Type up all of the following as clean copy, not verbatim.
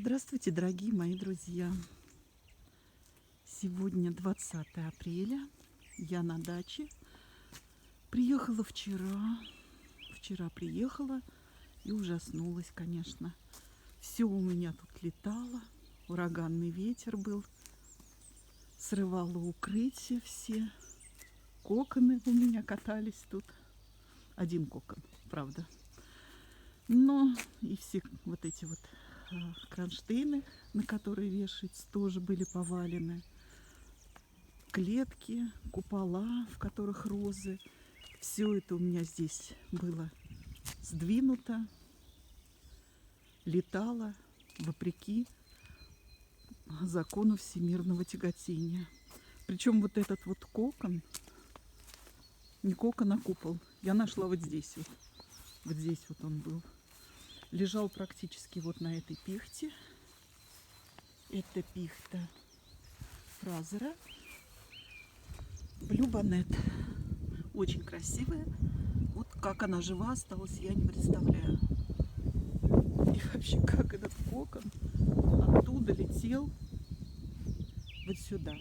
Здравствуйте, дорогие мои друзья! Сегодня 20 апреля. Я на даче. Приехала вчера. Вчера приехала и ужаснулась, конечно. Все у меня тут летало. Ураганный ветер был. Срывало укрытие все. Коконы у меня катались тут. Один кокон, правда. Но и все вот эти вот кронштейны, на которые вешаются, тоже были повалены. Клетки, купола, в которых розы. Все это у меня здесь было сдвинуто, летало вопреки закону всемирного тяготения. Причем вот этот вот кокон, не кокон, а купол, я нашла вот здесь вот. Вот здесь вот он был. Лежал практически вот на этой пихте. Это пихта Фразера. Blue Bonnet. Очень красивая. Вот как она жива осталась, я не представляю. И вообще, как этот кокон оттуда летел вот сюда.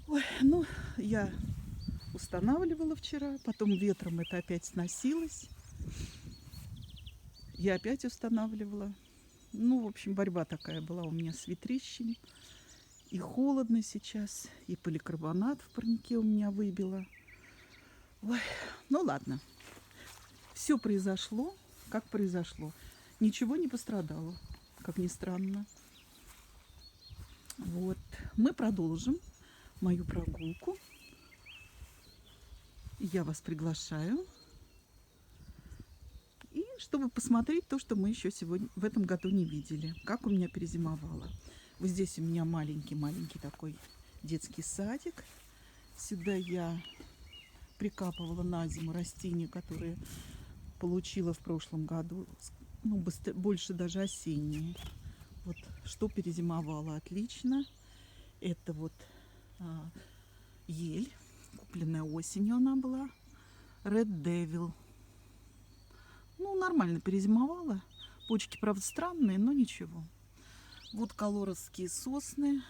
Ой, ну, я устанавливала вчера, потом ветром это опять сносилось. Я опять устанавливала. Ну, в общем, борьба такая была у меня с ветрищем. И холодно сейчас, и поликарбонат в парнике у меня выбило. Ой, ну ладно. Все произошло, как произошло. Ничего не пострадало, как ни странно. Вот. Мы продолжим мою прогулку. Я вас приглашаю. И чтобы посмотреть то, что мы еще сегодня в этом году не видели. Как у меня перезимовало. Вот здесь у меня маленький такой детский садик. Сюда я прикапывала на зиму растения, которые получила в прошлом году. Ну, больше даже осенние. Вот что перезимовало отлично. Это вот ель, купленная осенью она была. Red Devil. Ну, нормально перезимовала. Почки, правда, странные, но ничего. Вот колоровские сосны.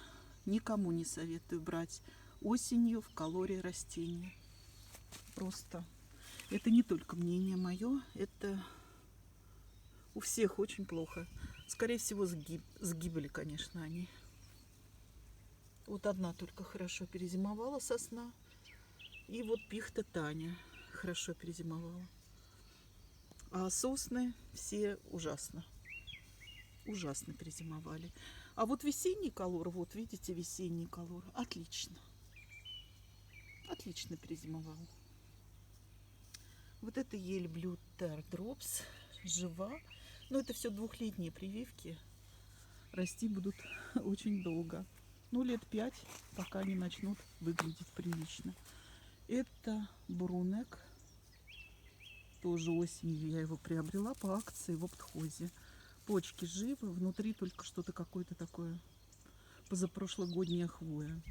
Никому не советую брать осенью в колоре растения. Просто это не только мнение мое, это у всех очень плохо. Скорее всего, сгибли, конечно, они. Вот одна только хорошо перезимовала сосна. И вот пихта Таня хорошо перезимовала. А сосны все ужасно. Ужасно перезимовали. А вот весенний колор, вот видите, весенний колор, отлично. Отлично перезимовал. Вот это ель Blue Teardrops, жива. Но это все двухлетние прививки. Расти будут очень долго. Ну, лет 5, пока они начнут выглядеть прилично. Это Брунек. Тоже осенью я его приобрела по акции в Оптхозе. Почки живы, внутри только что-то какое-то такое позапрошлогодняя хвоя.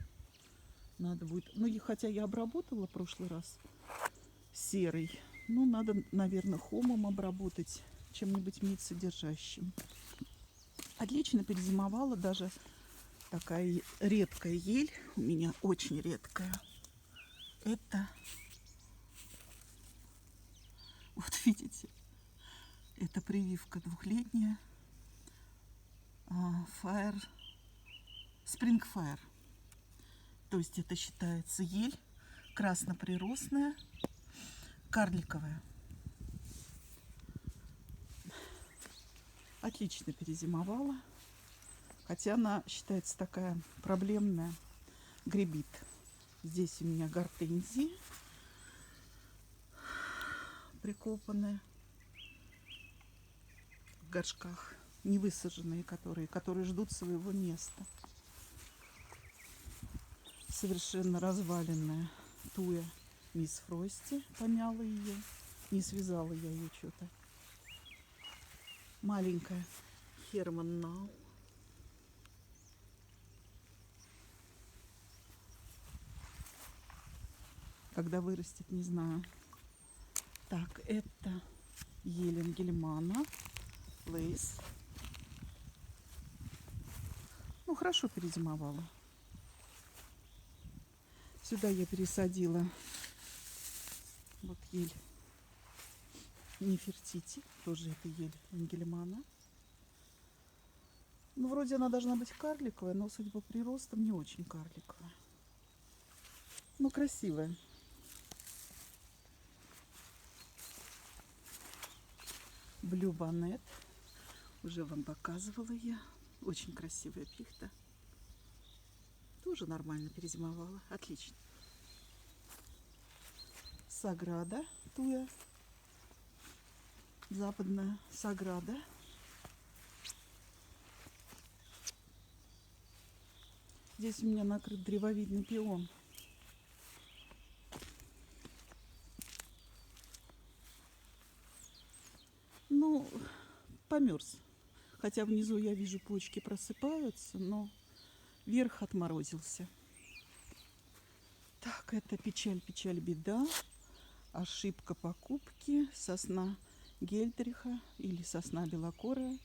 Надо будет... Ну, хотя я обработала в прошлый раз серый. Ну, надо, наверное, хомом обработать, чем-нибудь мид-содержащим. Отлично перезимовала даже такая редкая ель. У меня очень редкая. Это... Вот видите, это прививка двухлетняя. Spring Fire. То есть это считается ель красноприростная, карликовая. Отлично перезимовала. Хотя она считается такая проблемная. Гребит. Здесь у меня гортензии прикопанные в горшках. Невысаженные, которые ждут своего места. Совершенно разваленная туя Мисс Фрости. Помяла ее. Не связала я ее что-то. Маленькая Херман Нау. Когда вырастет, не знаю. Так, это ель Энгельмана. Лейс. Ну, хорошо перезимовала. Сюда я пересадила вот ель Нефертити. Тоже это ель Ангелемана. Ну, вроде она должна быть карликовая, но, судя по приростам, не очень карликовая. Ну, красивая. Блю Банет. Уже вам показывала я. Очень красивая пихта. Тоже нормально перезимовала. Отлично. Саграда Туя. Западная Саграда. Здесь у меня накрыт древовидный пион. Ну, померз. Хотя внизу я вижу, почки просыпаются, но верх отморозился. Так, это печаль, печаль, беда. Ошибка покупки. Сосна Гельдриха или сосна белокорая.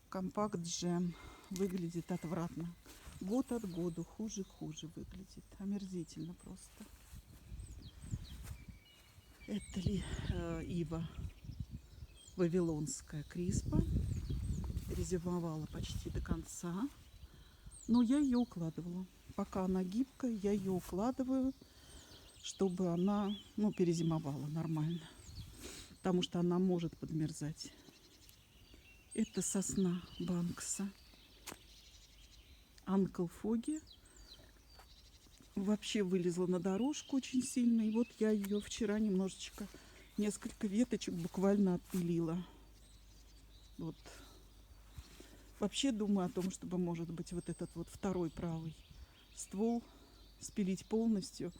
Компакт джем. Выглядит отвратно. Год от года хуже и хуже выглядит. Омерзительно просто. Это ли ива вавилонская Криспа. Резервовала почти до конца. Но я ее укладывала. Пока она гибкая, я ее укладываю, чтобы она, ну, перезимовала нормально. Потому что она может подмерзать. Это сосна Банкса. Анкл Фоги. Вообще вылезла на дорожку очень сильно. И вот я ее вчера немножечко, несколько веточек буквально отпилила. Вот. Вообще думаю о том, чтобы, может быть, вот этот вот второй правый ствол спилить полностью.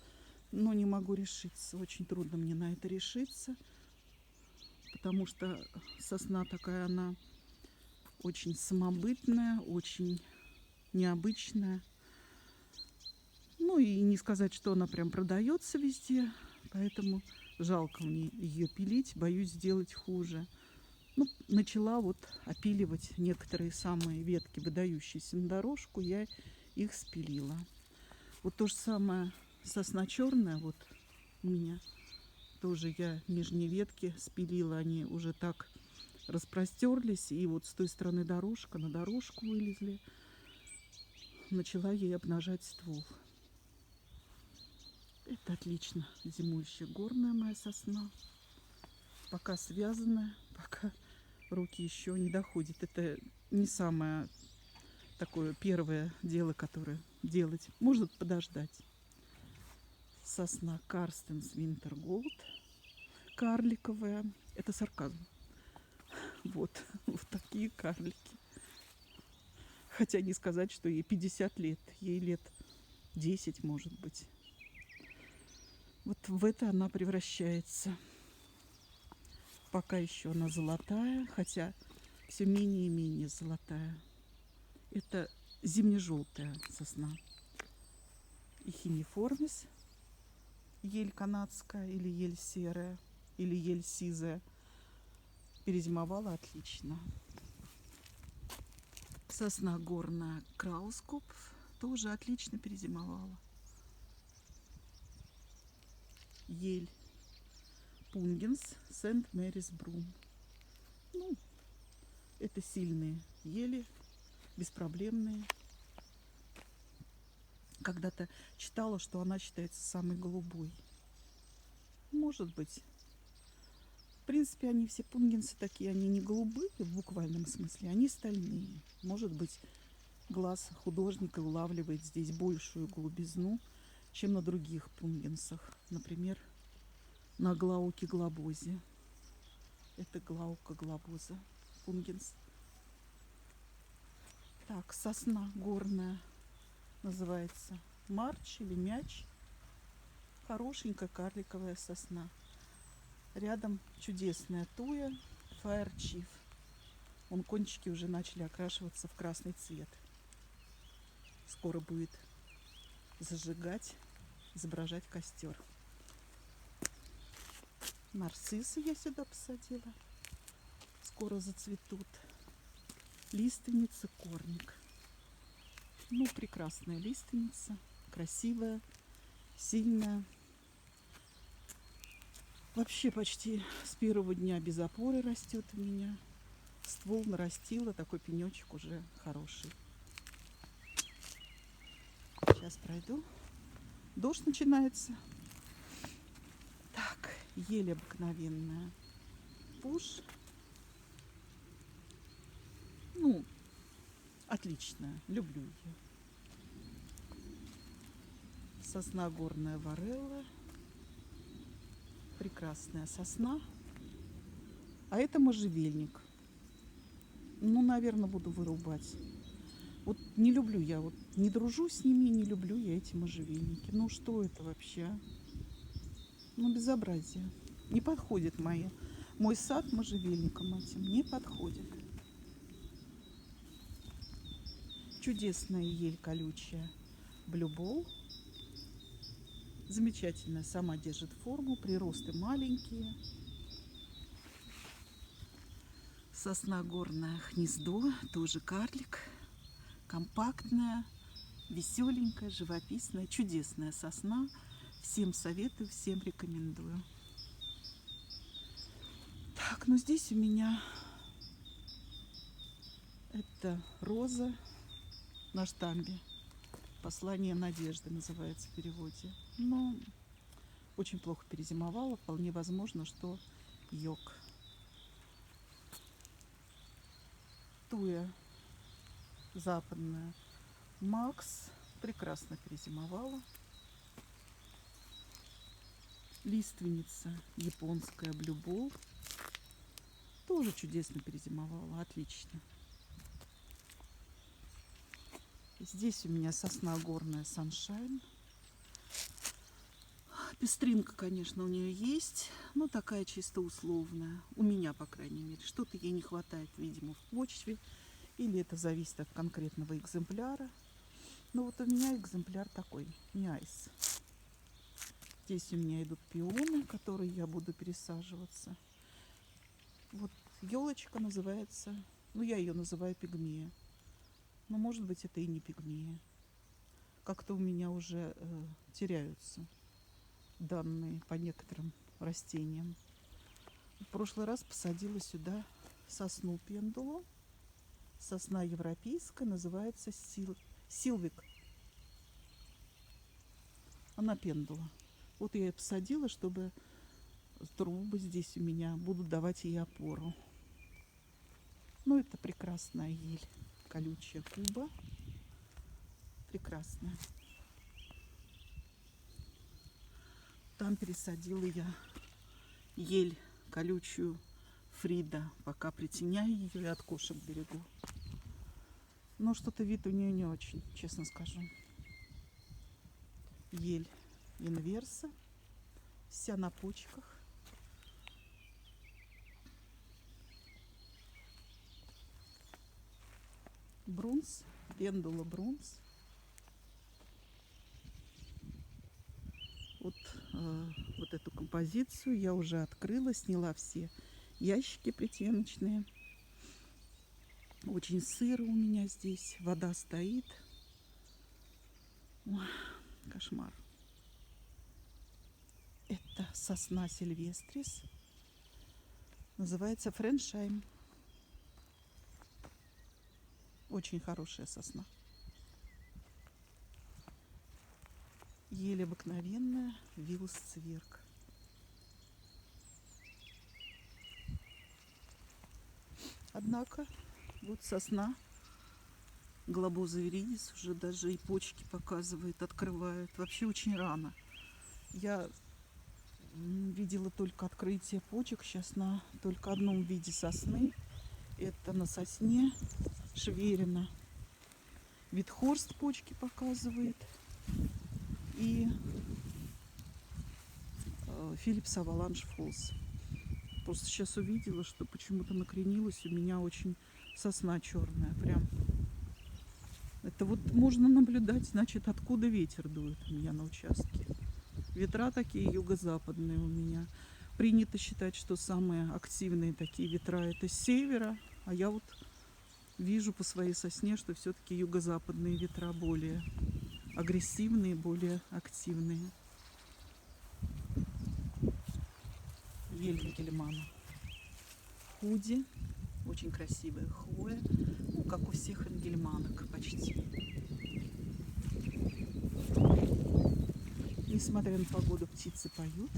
Но не могу решиться. Очень трудно мне на это решиться. Потому что сосна такая, она очень самобытная, очень необычная. Ну и не сказать, что она прям продается везде. Поэтому жалко мне ее пилить. Боюсь сделать хуже. Ну, начала вот опиливать некоторые самые ветки, выдающиеся на дорожку. Я их спилила. Вот то же самое сосна черная. Вот у меня тоже я нижние ветки спилила. Они уже так распростерлись. И вот с той стороны дорожка на дорожку вылезли. Начала ей обнажать ствол. Это отлично зимующая горная моя сосна. Пока связанная, пока руки еще не доходят. Это не самое такое первое дело, которое делать. Может подождать. Сосна Карстенс Винтерголд. Карликовая. Это сарказм. Вот. Вот такие карлики. Хотя не сказать, что ей 50 лет. Ей лет 10, может быть. Вот в это она превращается. Пока еще она золотая, хотя все менее и менее золотая. Это зимне-желтая сосна. Эхинеформис, ель канадская или ель серая, или ель сизая. Перезимовала отлично. Сосна горная Краускопф тоже отлично перезимовала. Ель Пунгенс Сент-Мэрис Брун. Ну, это сильные ели, беспроблемные. Когда-то читала, что она считается самой голубой. Может быть. В принципе, они все пунгенсы такие, они не голубые в буквальном смысле, они стальные. Может быть, глаз художника улавливает здесь большую голубизну, чем на других пунгенсах. Например, на Глауке глобозе. Это Глаука глобоза, пунгенс. Так, сосна горная называется Марч или Мяч. Хорошенькая карликовая сосна. Рядом чудесная туя Fire Chief. Вон кончики уже начали окрашиваться в красный цвет. Скоро будет зажигать, изображать костер. Нарциссы я сюда посадила. Скоро зацветут. Лиственница корник. Ну, прекрасная лиственница, красивая, сильная. Вообще почти с первого дня без опоры растет у меня. Ствол нарастила, такой пенечек уже хороший. Сейчас пройду. Дождь начинается. Так, ель обыкновенная. Пуш. Ну, отличная. Люблю ее. Сосна горная варелла. Прекрасная сосна. А это можжевельник. Ну, наверное, буду вырубать. Вот не люблю я, вот не дружу с ними, не люблю я эти можжевельники. Ну, что это вообще? Ну, безобразие. Не подходит мой сад можжевельником этим. Не подходит. Чудесная ель колючая. Блюбол. Замечательная. Сама держит форму. Приросты маленькие. Сосна горная гнездо. Тоже карлик. Компактная. Веселенькая, живописная. Чудесная сосна. Всем советую, всем рекомендую. Так, ну здесь у меня это роза на штамбе. Послание надежды называется в переводе. Но очень плохо перезимовала. Вполне возможно, что йог. Туя западная. Макс прекрасно перезимовала. Лиственница японская блюбол. Тоже чудесно перезимовала. Отлично. Здесь у меня сосна горная Sunshine. Пестринка, конечно, у нее есть, но такая чисто условная. У меня, по крайней мере. Что-то ей не хватает, видимо, в почве. Или это зависит от конкретного экземпляра. Но вот у меня экземпляр такой, не айс. Здесь у меня идут пионы, которые я буду пересаживаться. Вот елочка называется, ну я ее называю пигмея. Но может быть это и не пигмея. Как-то у меня уже теряются данные по некоторым растениям. В прошлый раз посадила сюда сосну пендулу. Сосна европейская, называется силвик. Она пендула. Вот я ее посадила, чтобы трубы здесь у меня будут давать ей опору. Ну, это прекрасная ель. Колючая куба. Прекрасная. Там пересадила я ель колючую Фрида. Пока притеняю ее и от кошек берегу. Но что-то вид у нее не очень, честно скажу. Ель инверса. Вся на почках. Брунс. Пендула брунс. Вот эту композицию я уже открыла, сняла все ящики притеночные. Очень сыро у меня здесь, вода стоит. Ой, кошмар. Это сосна сильвестрис. Называется френшайм. Очень хорошая сосна. Ель обыкновенная, вилус цверк. Однако, вот сосна глобоза виридис уже даже и почки показывает, открывает. Вообще очень рано. Я видела только открытие почек сейчас на только одном виде сосны. Это на сосне Шверина. Витхорст почки показывает. И Philips Avalanche Falls. Просто сейчас увидела, что почему-то накренилась. У меня очень сосна черная. Прям. Это вот можно наблюдать, значит, откуда ветер дует у меня на участке. Ветра такие юго-западные у меня. Принято считать, что самые активные такие ветра это с севера. А я вот Вижу по своей сосне, что все-таки юго-западные ветра более агрессивные, более активные. Ель Энгельмана. Худи. Очень красивая хвоя. Ну, как у всех энгельманок почти. Несмотря на погоду, птицы поют.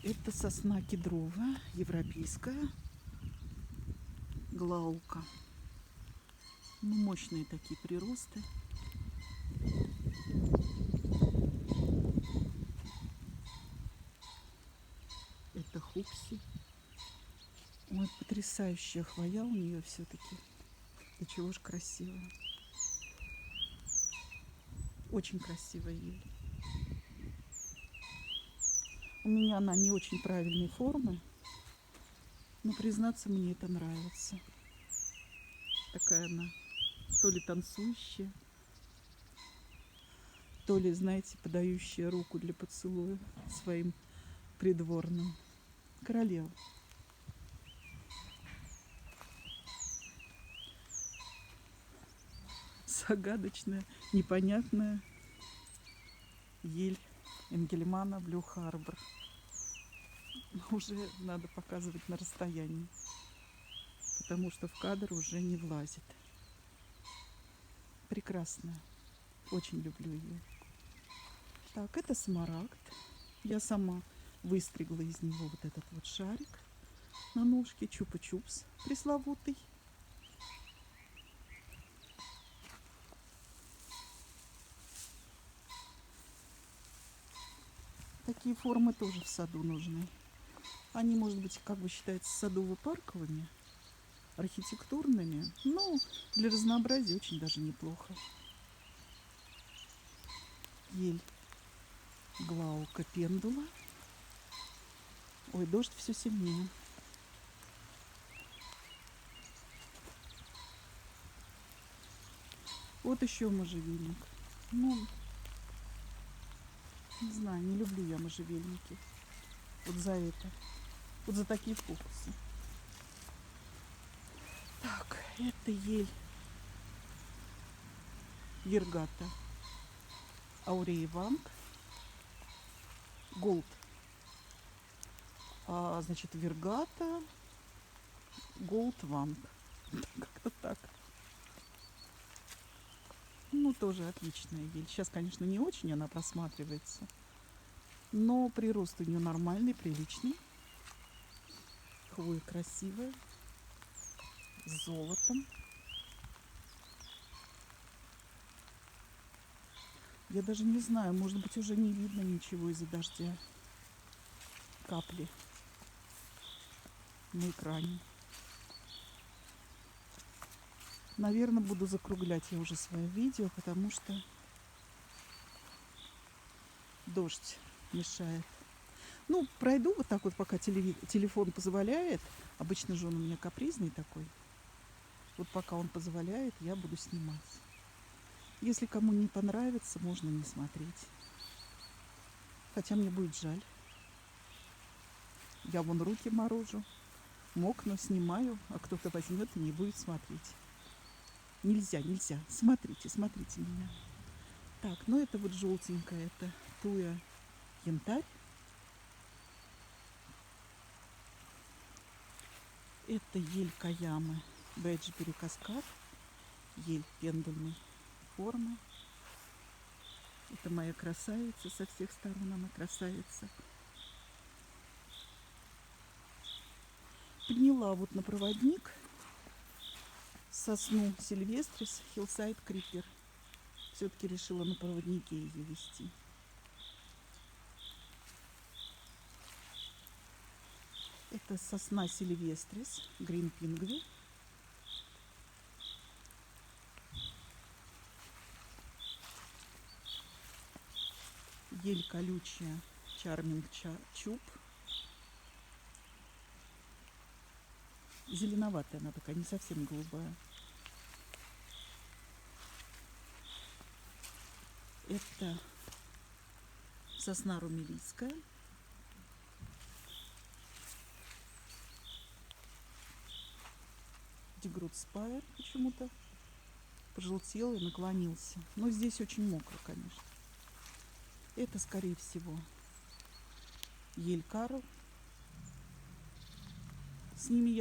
Это сосна кедровая, европейская. Глаука. Ну, мощные такие приросты. Это хукси. Ой, потрясающая хвоя у нее все-таки. Да чего ж красиво. Очень красивая ель. У меня она не очень правильной формы, но, признаться, мне это нравится. Такая она то ли танцующая, то ли, знаете, подающая руку для поцелуя своим придворным. Королева. Загадочная, непонятная ель Энгельмана Блю Харбор. Уже надо показывать на расстоянии, потому что в кадр уже не влазит. Прекрасная. Очень люблю ее. Так, это смарагд. Я сама выстригла из него вот этот вот шарик на ножке. Чупа-чупс пресловутый. Такие формы тоже в саду нужны. Они, может быть, как бы считаются садово-парковыми, архитектурными, но для разнообразия очень даже неплохо. Ель Глаука пендула. Ой, дождь все сильнее. Вот еще можжевельник. Ну, не знаю, не люблю я можжевельники. Вот за это. Вот за такие фокусы. Так, это ель Вергата Аурееванг. Голд. Значит, Вергата Голд Ванг. Как-то так. Ну, тоже отличная ель. Сейчас, конечно, не очень она просматривается. Но прирост у нее нормальный, приличный. Хвоя красивая. С золотом. Я даже не знаю, может быть, уже не видно ничего из-за дождя. Капли на экране. Наверное, буду закруглять я уже свое видео, потому что дождь мешает. Ну, пройду вот так вот, пока телефон позволяет. Обычно же он у меня капризный такой. Вот пока он позволяет, я буду снимать. Если кому не понравится, можно не смотреть. Хотя мне будет жаль. Я вон руки морожу, мокну, снимаю, а кто-то возьмет и не будет смотреть. Нельзя, нельзя. Смотрите, смотрите меня. Так, ну это вот желтенькая, это туя янтарь. Это ель Каямы Бэджбери Каскад. Ель пендульной формы. Это моя красавица, со всех сторон она красавица. Подняла вот на проводник сосну Сильвестрис Хиллсайд Крипер. Все-таки решила на проводнике ее вести. Это сосна Сильвестрис Грин Пингви. Ель колючая Чарминг Чуб. Зеленоватая она такая, не совсем голубая. Это сосна румелийская. Тигрут Спайр почему-то пожелтел и наклонился. Но здесь очень мокро, конечно. Это, скорее всего, ель Карл. С ними я